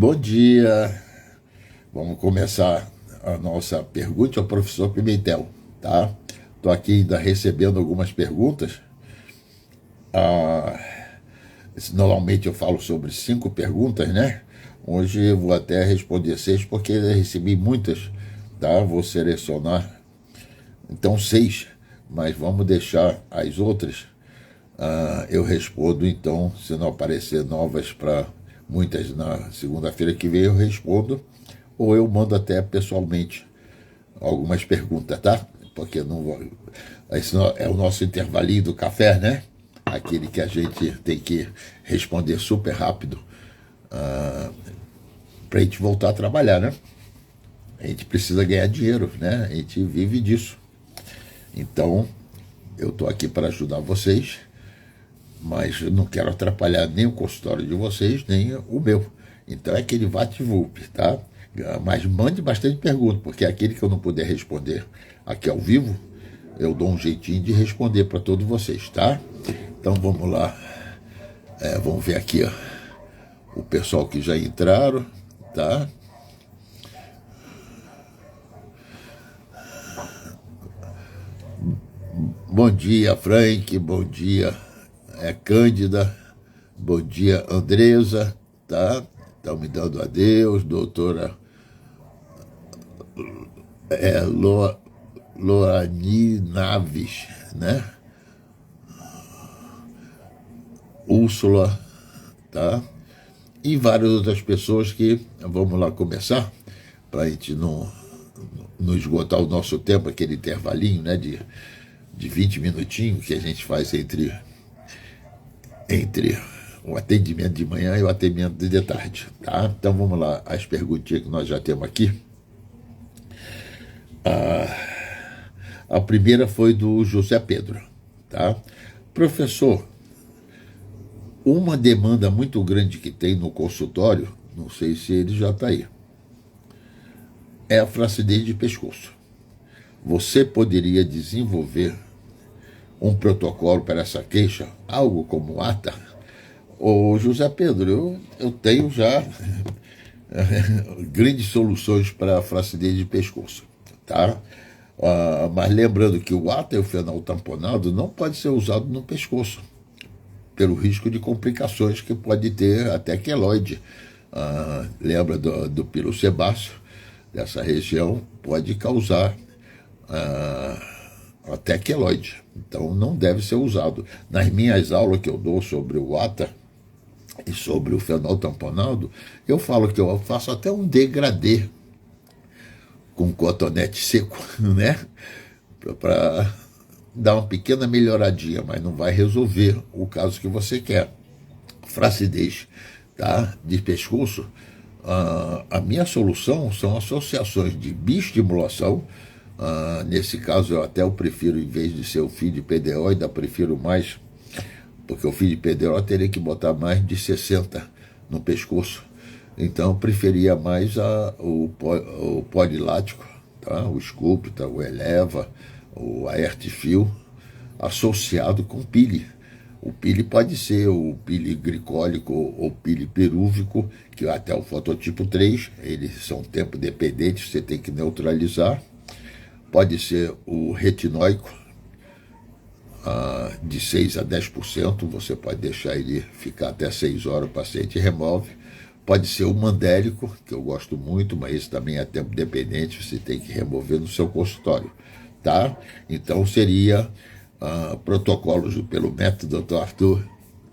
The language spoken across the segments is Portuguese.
Bom dia. Vamos começar a nossa pergunta ao professor Pimentel, tá? Estou aqui ainda recebendo algumas perguntas. Ah, Normalmente eu falo sobre 5 perguntas, né? Hoje eu vou até responder 6 porque eu recebi muitas, tá? Vou selecionar, então 6, mas vamos deixar as outras. Eu respondo, então, se não aparecer novas para muitas na segunda-feira que vem, eu respondo, ou eu mando até pessoalmente algumas perguntas, tá? Porque não vou. Esse é o nosso intervalinho do café, né? Aquele que a gente tem que responder super rápido para a gente voltar a trabalhar, né? A gente precisa ganhar dinheiro, né? A gente vive disso. Então, eu estou aqui para ajudar vocês, mas eu não quero atrapalhar nem o consultório de vocês, nem o meu. Então é aquele VaptVup, tá? Mas mande bastante perguntas, porque aquele que eu não puder responder aqui ao vivo, eu dou um jeitinho de responder para todos vocês, tá? Então vamos lá. Vamos ver aqui, ó, o pessoal que já entraram, tá? Bom dia, Frank. Bom dia, Cândida. Bom dia, Andresa, tá? Estão me dando adeus, doutora Loani Naves, né? Úrsula, tá? E várias outras pessoas que vamos lá começar, para a gente não esgotar o nosso tempo, aquele intervalinho, né, de 20 minutinhos que a gente faz entre o atendimento de manhã e o atendimento de tarde, tá? Então vamos lá, as perguntinhas que nós já temos aqui. A primeira foi do José Pedro, tá? Professor, uma demanda muito grande que tem no consultório, não sei se ele já está aí, é a flacidez de pescoço. Você poderia desenvolver um protocolo para essa queixa, algo como ATA? Ô José Pedro, eu tenho já grandes soluções para a flacidez de pescoço, tá? Mas lembrando que o ATA e o fenol tamponado não pode ser usado no pescoço, pelo risco de complicações que pode ter até queloide. Lembra do pilo sebáceo, dessa região, pode causar até queloide. Então não deve ser usado. Nas minhas aulas que eu dou sobre o ATA e sobre o fenol tamponado, eu falo que eu faço até um degradê com cotonete seco, né? Para dar uma pequena melhoradinha, mas não vai resolver o caso que você quer. Flacidez, tá? De pescoço. A minha solução são associações de biestimulação. Nesse caso, eu prefiro, em vez de ser o fio de PDO, ainda prefiro mais, porque o fio de PDO teria que botar mais de 60 no pescoço. Então, eu preferia mais o polilático, tá? O Sculpta, o Eleva, o Aertifil, associado com pili. O pili pode ser o pili glicólico ou pili perúvico, que até o fototipo 3, eles são tempo dependentes, você tem que neutralizar. Pode ser o retinóico, de 6 a 10%, você pode deixar ele ficar até 6 horas, o paciente remove. Pode ser o mandélico, que eu gosto muito, mas esse também é tempo dependente, você tem que remover no seu consultório, tá? Então seria protocolos pelo método Dr. Arthur,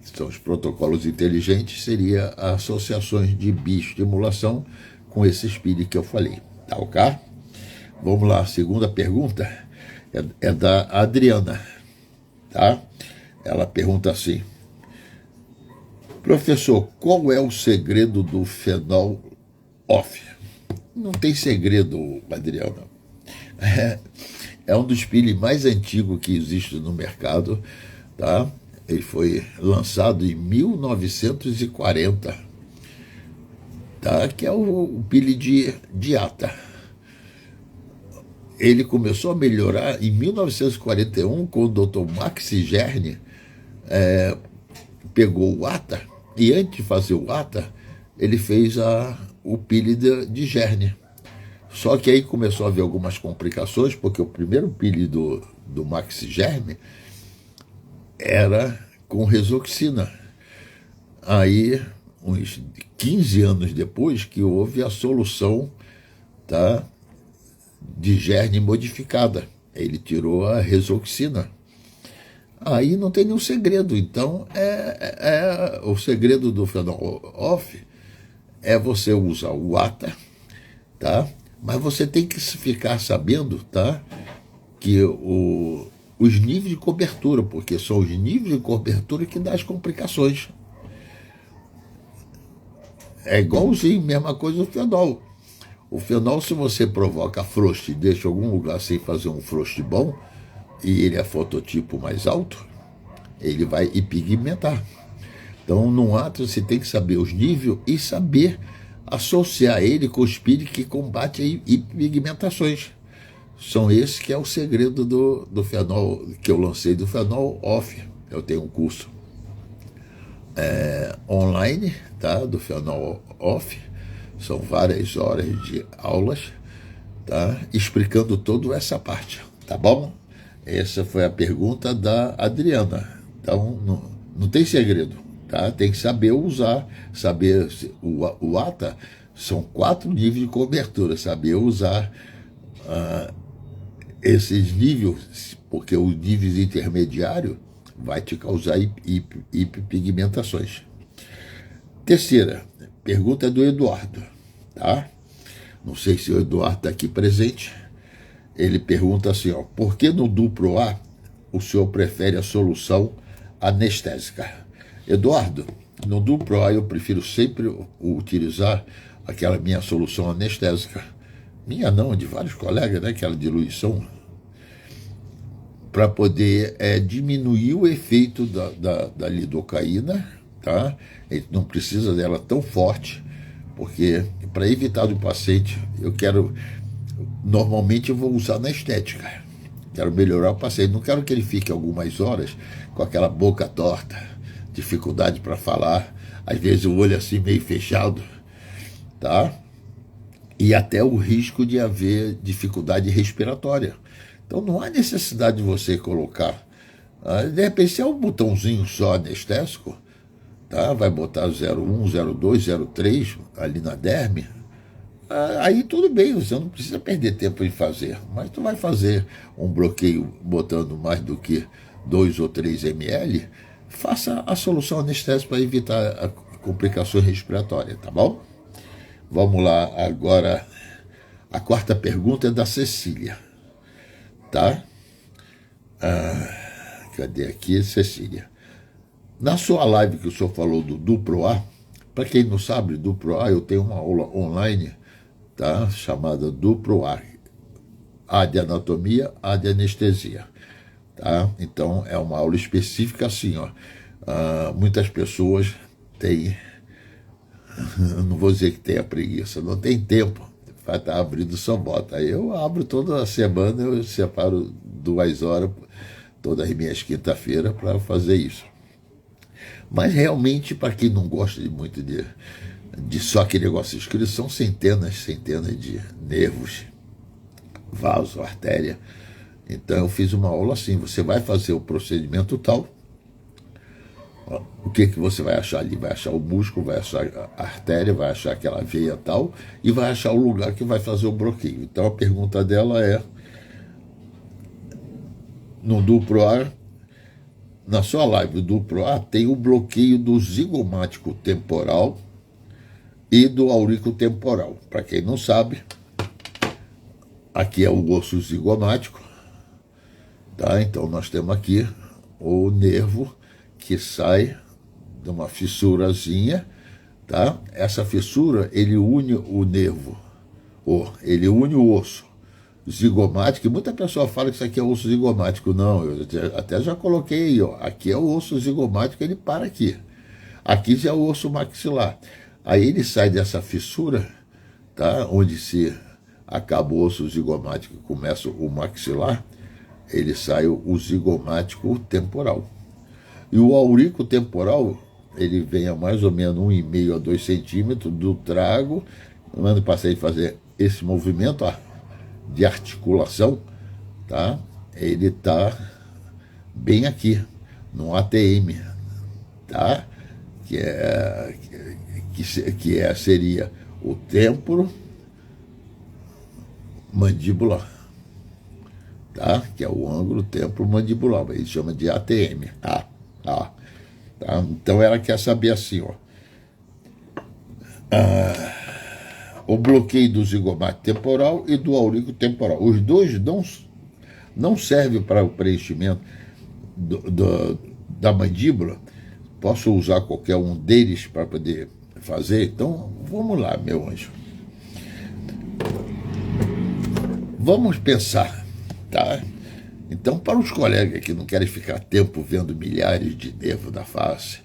que são os protocolos inteligentes, seria associações de bioestimulação com esses pili que eu falei, tá ok? Vamos lá, a segunda pergunta é da Adriana, tá? Ela pergunta assim: professor, qual é o segredo do fenol off? Não tem segredo, Adriana. É um dos pili mais antigos que existe no mercado, tá? Ele foi lançado em 1940, tá? Que é o pili de ATA. Ele começou a melhorar em 1941, quando o Dr. Max Gerne pegou o ATA, e antes de fazer o ATA, ele fez o pile de Gerne. Só que aí começou a haver algumas complicações, porque o primeiro pile do Max Gerne era com resoxina. Aí, uns 15 anos depois, que houve a solução, tá, de Gerne modificada. Ele tirou a resoxina. Aí não tem nenhum segredo. Então, o segredo do fenol off é você usar o ATA, tá? Mas você tem que ficar sabendo, tá, que os níveis de cobertura, porque são os níveis de cobertura que dão as complicações. É igualzinho, mesma coisa o fenol. O fenol, se você provoca frost e deixa algum lugar sem fazer um frost bom, e ele é fototipo mais alto, ele vai pigmentar. Então, no ato, você tem que saber os níveis e saber associar ele com os pires que combate pigmentações. São esses que é o segredo do fenol, que eu lancei do fenol off. Eu tenho um curso online, tá, do fenol off. São várias horas de aulas, tá, explicando toda essa parte, tá bom? Essa foi a pergunta da Adriana. Então, não tem segredo, tá? Tem que saber usar, saber o ATA são 4 níveis de cobertura, saber usar esses níveis, porque os níveis intermediários vai te causar hiperpigmentações. Terceira pergunta é do Eduardo, tá? Não sei se o Eduardo está aqui presente. Ele pergunta assim, ó, por que no duplo A o senhor prefere a solução anestésica? Eduardo, no duplo A eu prefiro sempre utilizar aquela minha solução anestésica. Minha não, de vários colegas, né? Aquela diluição, para poder diminuir o efeito da lidocaína, tá? A gente não precisa dela tão forte, porque para evitar do paciente, normalmente eu vou usar na estética. Quero melhorar o paciente, não quero que ele fique algumas horas com aquela boca torta, dificuldade para falar, às vezes o olho assim meio fechado, tá? E até o risco de haver dificuldade respiratória. Então não há necessidade de você colocar. De repente, se é um botãozinho só anestésico, tá? Vai botar 01, 02, 03 ali na derme. Aí tudo bem, você não precisa perder tempo em fazer. Mas tu vai fazer um bloqueio botando mais do que 2 ou 3 ml, faça a solução anestésica para evitar complicações respiratórias, tá bom? Vamos lá, agora a quarta pergunta é da Cecília, tá? Cadê aqui, Cecília? Na sua live que o senhor falou do duplo A, para quem não sabe, duplo A, eu tenho uma aula online, tá? Chamada duplo A. A de anatomia, A de anestesia, tá? Então é uma aula específica assim, ó. Muitas pessoas têm, não vou dizer que tenha preguiça, não tem tempo, vai estar abrindo só bota. Aí eu abro toda semana, eu separo 2 horas, todas as minhas quinta-feiras, para fazer isso. Mas realmente, para quem não gosta muito de só aquele negócio escrito, são centenas de nervos, vaso, artéria. Então eu fiz uma aula assim, você vai fazer o procedimento tal, o que você vai achar ali? Vai achar o músculo, vai achar a artéria, vai achar aquela veia tal, e vai achar o lugar que vai fazer o bloqueio. Então a pergunta dela é, no duplo A, na sua live, o duplo A tem o bloqueio do zigomático temporal e do auriculotemporal. Para quem não sabe, aqui é o osso zigomático, tá? Então nós temos aqui o nervo que sai de uma fissurazinha, tá? Essa fissura, ele une o nervo, ele une o osso zigomático, e muita pessoa fala que isso aqui é osso zigomático. Não, eu até já coloquei aí, ó, aqui é o osso zigomático, ele para aqui. Aqui já é o osso maxilar. Aí ele sai dessa fissura, tá? Onde se acaba o osso zigomático e começa o maxilar, ele sai o zigomático temporal. E o auriculotemporal, ele vem a mais ou menos 1,5 a 2 centímetros do trago, mando o paciente fazer esse movimento de articulação, tá? Ele está bem aqui, no ATM, tá? Seria o temporo mandibular, tá? Que é o ângulo temporomandibular, ele chama de ATM, tá? Então ela quer saber assim, ó, o bloqueio do zigomático temporal e do aurículo temporal. Os dois não servem para o preenchimento da mandíbula. Posso usar qualquer um deles para poder fazer? Então, vamos lá, meu anjo. Vamos pensar, tá? Então, para os colegas que não querem ficar tempo vendo milhares de nervos da face,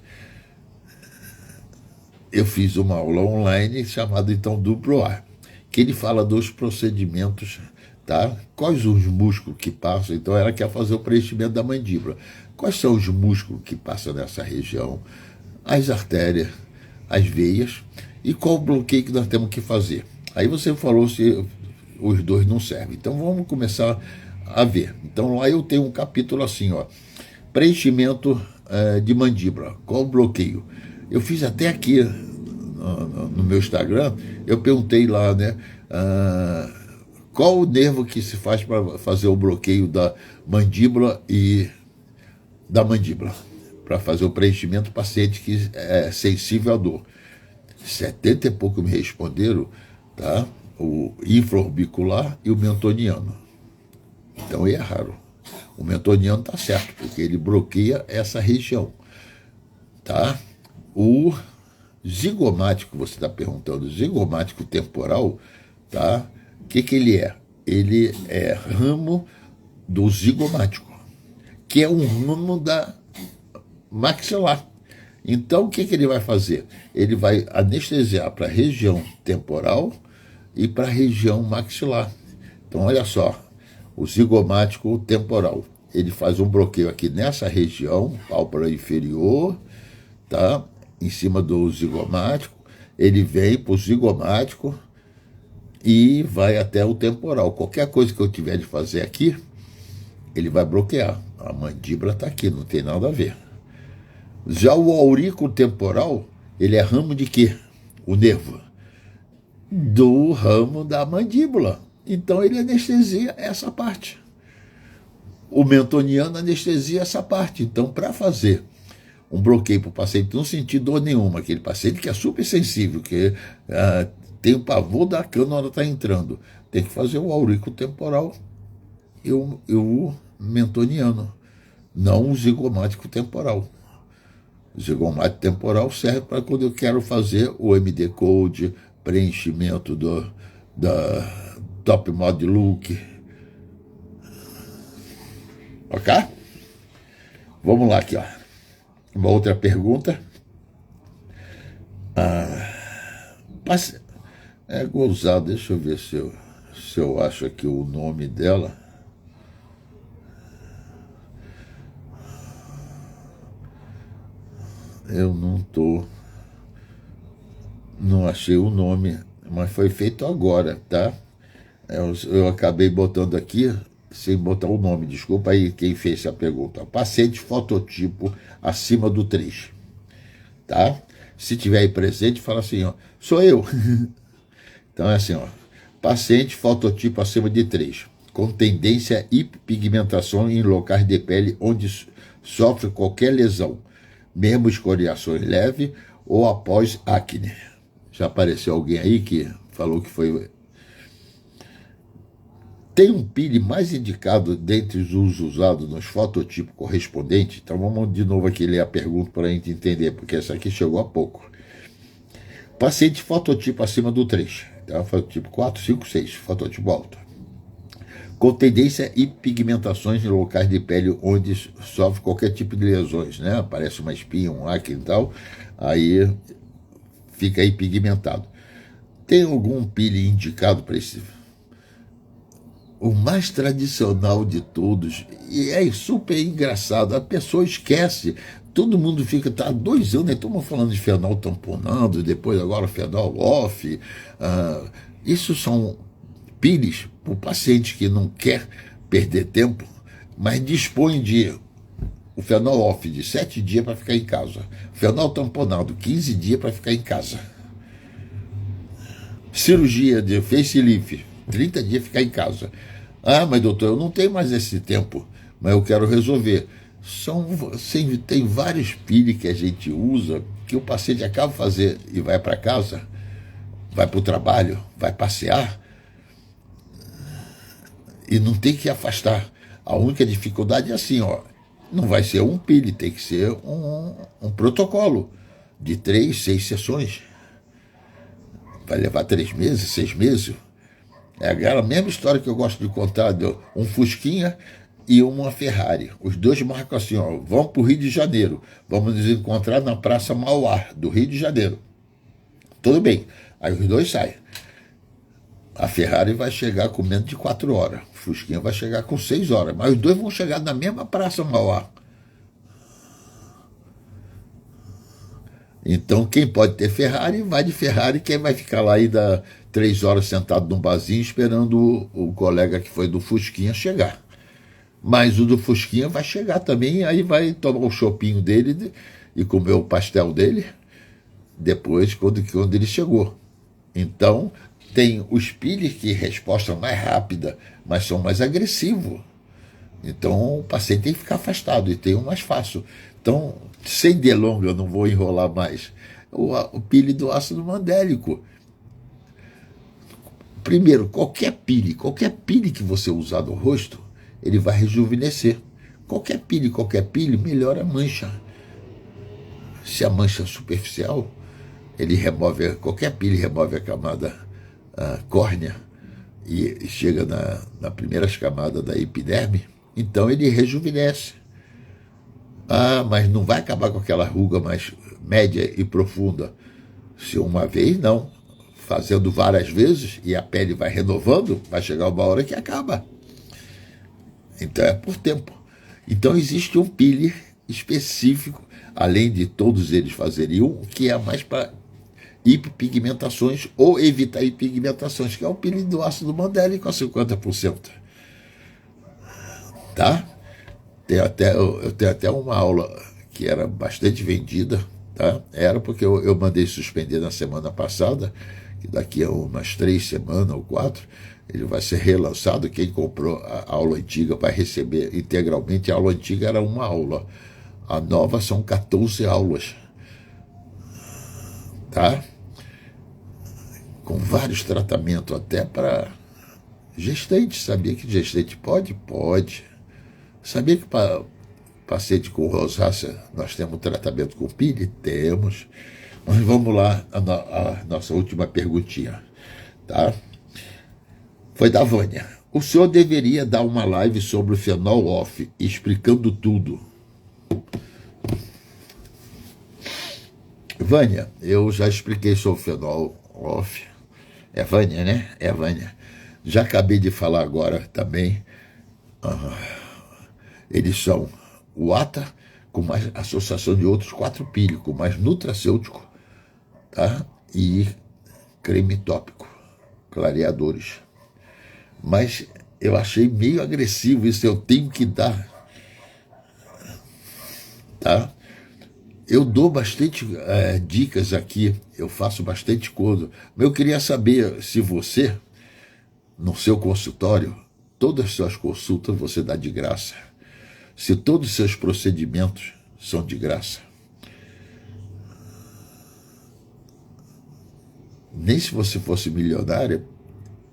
eu fiz uma aula online chamada, então, Duplo A, que ele fala dos procedimentos, tá? Quais os músculos que passam? Então, ela quer fazer o preenchimento da mandíbula. Quais são os músculos que passam nessa região? As artérias, as veias, e qual o bloqueio que nós temos que fazer? Aí você falou se os dois não servem. Então, vamos começar a ver. Então, lá eu tenho um capítulo assim, ó, preenchimento de mandíbula, qual o bloqueio? Eu fiz até aqui no meu Instagram, eu perguntei lá, né, qual o nervo que se faz para fazer o bloqueio da mandíbula e da mandíbula, para fazer o preenchimento do paciente que é sensível à dor. 70 e pouco me responderam, tá? O infraorbicular e o mentoniano. Então erraram. O mentoniano está certo, porque ele bloqueia essa região, tá? O zigomático, você está perguntando, zigomático temporal, tá? O que ele é? Ele é ramo do zigomático, que é um ramo da maxilar. Então, o que ele vai fazer? Ele vai anestesiar para a região temporal e para a região maxilar. Então, olha só, o zigomático temporal, ele faz um bloqueio aqui nessa região, pálpebra inferior, tá? Em cima do zigomático, ele vem para o zigomático e vai até o temporal. Qualquer coisa que eu tiver de fazer aqui, ele vai bloquear. A mandíbula está aqui, não tem nada a ver. Já o aurículo temporal, ele é ramo de quê? O nervo. Do ramo da mandíbula. Então ele anestesia essa parte. O mentoniano anestesia essa parte. Então, para fazer um bloqueio para o paciente não sentir dor nenhuma, aquele paciente que é super sensível, que tem o pavor da cânula está entrando, tem que fazer o aurículo temporal e o mentoniano, não o zigomático temporal. O zigomático temporal serve para quando eu quero fazer o MD Code, preenchimento da Top Mod Look. Ok? Vamos lá aqui, ó. Uma outra pergunta. É gozado, deixa eu ver se eu acho aqui o nome dela. Eu não achei o nome, mas foi feito agora, tá? Eu acabei botando aqui sem botar o nome, desculpa aí quem fez essa pergunta. Paciente fototipo acima do 3, tá? Se tiver aí presente, fala assim, ó, sou eu. Então é assim, ó, paciente fototipo acima de 3, com tendência a hiperpigmentação em locais de pele onde sofre qualquer lesão, mesmo escoriações leves ou após acne. Já apareceu alguém aí que falou que foi... Tem um pile mais indicado dentre os usos usados nos fototipos correspondentes? Então vamos de novo aqui ler a pergunta para a gente entender, porque essa aqui chegou há pouco. Paciente fototipo acima do 3, tá? Fototipo 4, 5, 6, fototipo alto. Com tendência e pigmentações em locais de pele onde sofre qualquer tipo de lesões, né? Aparece uma espinha, um acne e tal, aí fica aí pigmentado. Tem algum pile indicado para esse? O mais tradicional de todos, e é super engraçado, a pessoa esquece todo mundo fica, tá há 2 anos, né? Estamos falando de fenol tamponado, depois agora fenol off. Isso são pílulas para o paciente que não quer perder tempo, mas dispõe de o fenol off de 7 dias para ficar em casa. Fenol tamponado, 15 dias para ficar em casa. Cirurgia de facelift, 30 dias ficar em casa. Ah, mas doutor, eu não tenho mais esse tempo, mas eu quero resolver. Tem vários pílulas que a gente usa que o paciente acaba de fazer e vai para casa, vai para o trabalho, vai passear e não tem que afastar. A única dificuldade é assim, ó, não vai ser um pílula, tem que ser um protocolo de 3, 6 sessões. Vai levar 3 meses, 6 meses. É aquela mesma história que eu gosto de contar, de um Fusquinha e uma Ferrari. Os dois marcam assim, ó, vão para o Rio de Janeiro. Vamos nos encontrar na Praça Mauá, do Rio de Janeiro. Tudo bem. Aí os dois saem. A Ferrari vai chegar com menos de 4 horas. O Fusquinha vai chegar com 6 horas. Mas os dois vão chegar na mesma Praça Mauá. Então, quem pode ter Ferrari, vai de Ferrari. Quem vai ficar lá ainda 3 horas sentado num barzinho esperando o colega que foi do Fusquinha chegar. Mas o do Fusquinha vai chegar também, aí vai tomar o chopinho dele e comer o pastel dele depois, quando ele chegou. Então, tem os pílulas que resposta mais rápida, mas são mais agressivos. Então, o paciente tem que ficar afastado e tem um mais fácil. Então, sem delonga, eu não vou enrolar mais. O pílula do ácido mandélico. Primeiro, qualquer pílula que você usar no rosto, ele vai rejuvenescer. Qualquer pílula melhora a mancha. Se a mancha é superficial, qualquer pílula remove a camada córnea e chega na primeiras camadas da epiderme, então ele rejuvenesce. Ah, mas não vai acabar com aquela ruga mais média e profunda. Se uma vez, não. Fazendo várias vezes e a pele vai renovando, vai chegar uma hora que acaba. Então é por tempo. Então existe um pílula específico, além de todos eles fazerem um, que é mais para hiperpigmentações ou evitar hiperpigmentações, que é o pílula do ácido mandélico a 50%. Tá? Eu tenho até uma aula que era bastante vendida, tá? Era porque eu mandei suspender na semana passada, que daqui a umas 3 semanas ou 4, ele vai ser relançado. Quem comprou a aula antiga vai receber integralmente. A aula antiga era uma aula, a nova são 14 aulas, tá? Com vários tratamentos, até para gestante. Sabia que gestante pode? Pode. Sabia que para paciente com rosácea nós temos tratamento com pílula? Temos. Mas vamos lá, a nossa última perguntinha, tá? Foi da Vânia. O senhor deveria dar uma live sobre o fenol off, explicando tudo. Vânia, eu já expliquei sobre o fenol off. É Vânia, né? É Vânia. Já acabei de falar agora também. Eles são o ATA, com mais associação de outros 4 pílulas, com mais nutracêutico, tá? E creme tópico, clareadores. Mas eu achei meio agressivo isso, eu tenho que dar, tá? Eu dou bastante dicas aqui, eu faço bastante coisa. Mas eu queria saber se você, no seu consultório, todas as suas consultas você dá de graça. Se todos os seus procedimentos são de graça. Nem se você fosse milionária,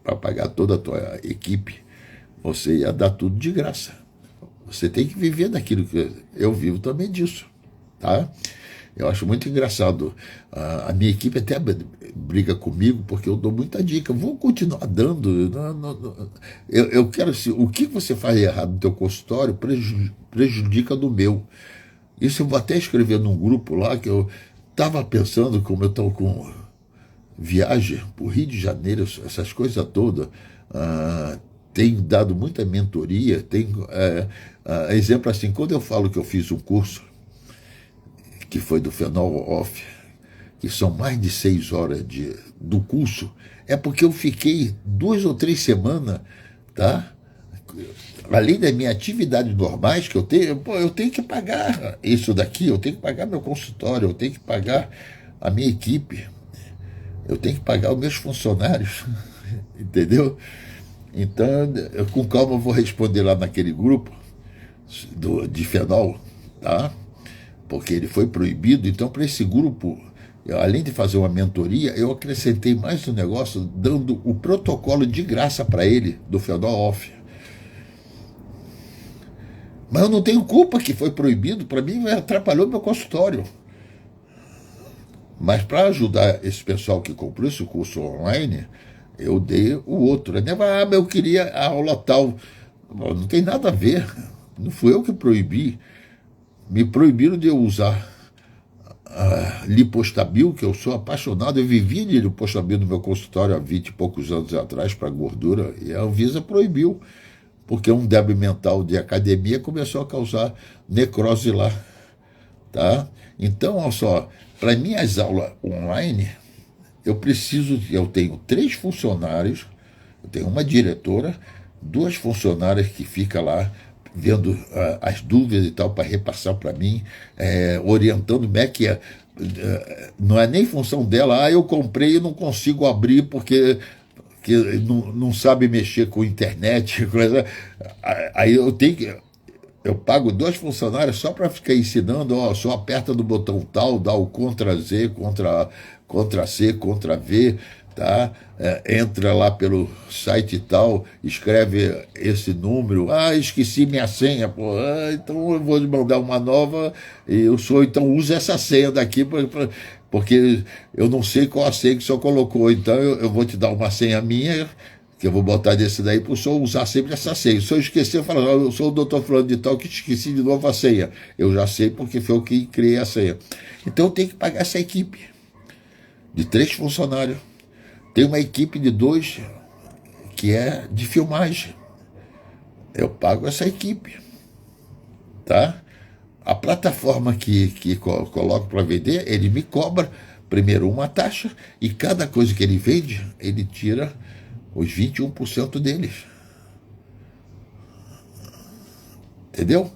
para pagar toda a tua equipe, você ia dar tudo de graça. Você tem que viver daquilo que eu vivo também disso, tá? Eu acho muito engraçado. A minha equipe até briga comigo porque eu dou muita dica. Vou continuar dando. Eu quero assim, o que você faz errado no teu consultório prejudica no meu. Isso eu vou até escrever num grupo lá, que eu estava pensando, como eu estou com viagem para o Rio de Janeiro, essas coisas todas. Tenho dado muita mentoria. Exemplo assim, quando eu falo que eu fiz um curso que foi do Fenol Off, que são mais de 6 horas do curso, é porque eu fiquei 2 ou 3 semanas, tá? Além das minhas atividades normais que eu tenho, pô, eu tenho que pagar isso daqui, eu tenho que pagar meu consultório, eu tenho que pagar a minha equipe, eu tenho que pagar os meus funcionários, entendeu? Então, com calma eu vou responder lá naquele grupo de fenol, tá? Porque ele foi proibido. Então, para esse grupo, além de fazer uma mentoria, eu acrescentei mais um negócio, dando o protocolo de graça para ele, do Fenol Off. Mas eu não tenho culpa que foi proibido, para mim atrapalhou meu consultório. Mas para ajudar esse pessoal que comprou esse curso online, eu dei o outro. Né? Mas eu queria a aula tal. Não tem nada a ver. Não fui eu que proibi. Me proibiram de eu usar lipostabil, que eu sou apaixonado. Eu vivia de lipostabil no meu consultório há 20 e poucos anos atrás para gordura. E a Anvisa proibiu. Porque um débil mental de academia começou a causar necrose lá. Tá? Então, olha só, para minhas aulas online, eu tenho 3 funcionários, eu tenho uma diretora, 2 funcionárias que ficam lá vendo as dúvidas e tal para repassar para mim, orientando como é que é. Não é nem função dela, eu comprei e não consigo abrir porque que não sabe mexer com internet, coisa. Aí eu pago 2 funcionários só para ficar ensinando, só aperta no botão tal, dá o Ctrl+Z, Ctrl+C, Ctrl+V, tá? Entra lá pelo site tal, escreve esse número, esqueci minha senha, pô, então eu vou mandar uma nova, então usa essa senha daqui, porque eu não sei qual a senha que o senhor colocou, então eu vou te dar uma senha minha, que eu vou botar desse daí para o senhor usar sempre essa senha. Se eu esquecer, eu falo, eu sou o doutor fulano de tal que esqueci de novo a senha. Eu já sei porque foi eu que criei a senha. Então eu tenho que pagar essa equipe de 3 funcionários. Tem uma equipe de 2 que é de filmagem. Eu pago essa equipe, tá? A plataforma que coloco para vender, ele me cobra primeiro uma taxa e cada coisa que ele vende, ele tira os 21% deles. Entendeu?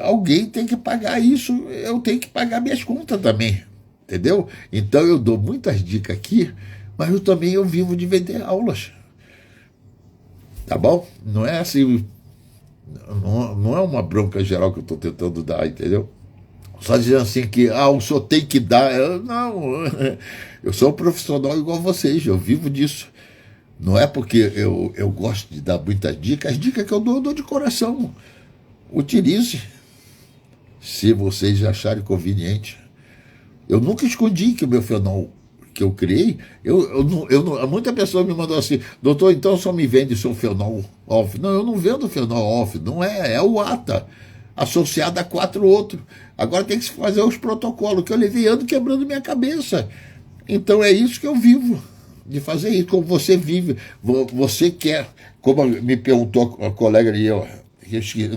Alguém tem que pagar isso, eu tenho que pagar minhas contas também. Entendeu? Então eu dou muitas dicas aqui, mas eu vivo de vender aulas. Tá bom? Não é assim, não é uma bronca geral que eu estou tentando dar, entendeu? Só dizendo assim que o senhor tem que dar. Não, eu sou um profissional igual a vocês, eu vivo disso. Não é porque eu gosto de dar muitas dicas, as dicas que eu dou de coração. Utilize, se vocês acharem conveniente. Eu nunca escondi que o meu fenol que eu criei, muita pessoa me mandou assim, doutor, então só me vende seu fenol off. Não, eu não vendo fenol off, não é o ATA, associado a 4 outros. Agora tem que se fazer os protocolos, que eu levei ano quebrando minha cabeça. Então é isso que eu vivo, de fazer isso, como você vive, você quer, como me perguntou a colega ali, eu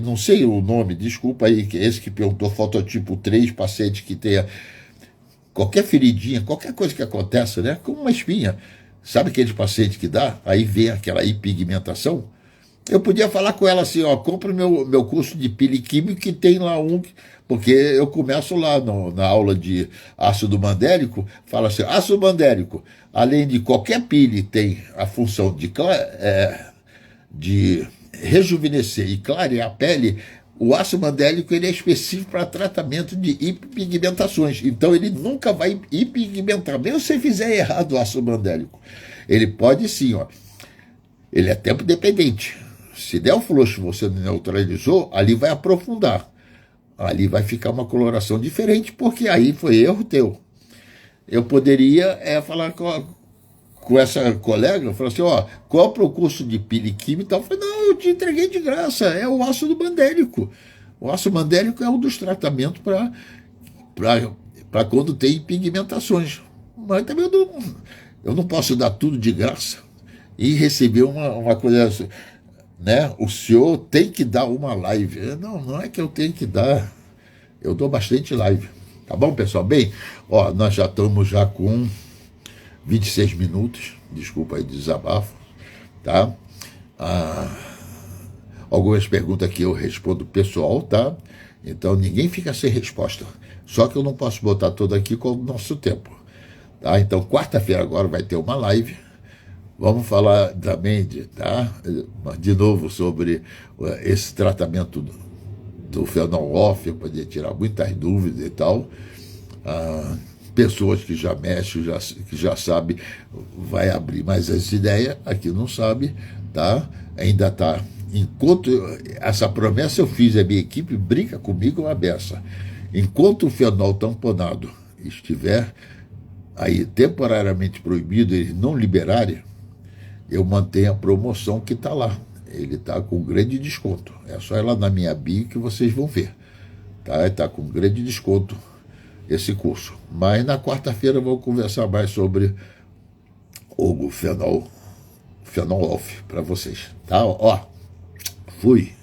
não sei o nome, desculpa aí, que esse que perguntou, fototipo 3, paciente que tenha qualquer feridinha, qualquer coisa que acontece, né? Como uma espinha. Sabe aquele paciente que dá? Aí vem aquela hipigmentação. Eu podia falar com ela assim, compra o meu curso de piliquímico que tem lá porque eu começo lá na aula de ácido mandélico, fala assim, ácido mandélico, além de qualquer pili, tem a função de rejuvenescer e clarear a pele. O ácido mandélico ele é específico para tratamento de hiperpigmentações. Então ele nunca vai hiperpigmentar. Mesmo se você fizer errado o ácido mandélico. Ele pode sim, ele é tempo dependente. Se der o fluxo você neutralizou, ali vai aprofundar. Ali vai ficar uma coloração diferente, porque aí foi erro teu. Eu poderia falar com essa colega, falar assim, compra o curso de piliquímica e tal. Eu falei, não, eu te entreguei de graça, é o ácido mandélico. O ácido mandélico é um dos tratamentos para quando tem pigmentações. Mas também eu não posso dar tudo de graça e receber uma coisa assim, né? O senhor tem que dar uma live. Não é que eu tenho que dar, eu dou bastante live. Tá bom, pessoal? Bem, ó, nós já estamos já com 26 minutos, desculpa aí, desabafo, tá? Algumas perguntas que eu respondo pessoal, tá? Então ninguém fica sem resposta. Só que eu não posso botar tudo aqui com o nosso tempo. Tá? Então, quarta-feira agora vai ter uma live. Vamos falar também de novo sobre esse tratamento do fenol off, poder tirar muitas dúvidas e tal. Pessoas que já mexem, que já sabem, vai abrir mais as ideias, aqui não sabe, tá? Ainda está. Enquanto essa promessa eu fiz, a minha equipe brinca comigo uma beça. Enquanto o fenol tamponado estiver aí temporariamente proibido, eles não liberarem, eu mantenho a promoção que está lá. Ele está com grande desconto. É só ir lá na minha bio que vocês vão ver. Tá? Está com grande desconto esse curso. Mas na quarta-feira eu vou conversar mais sobre o fenol off para vocês. Tá? Ó, fui.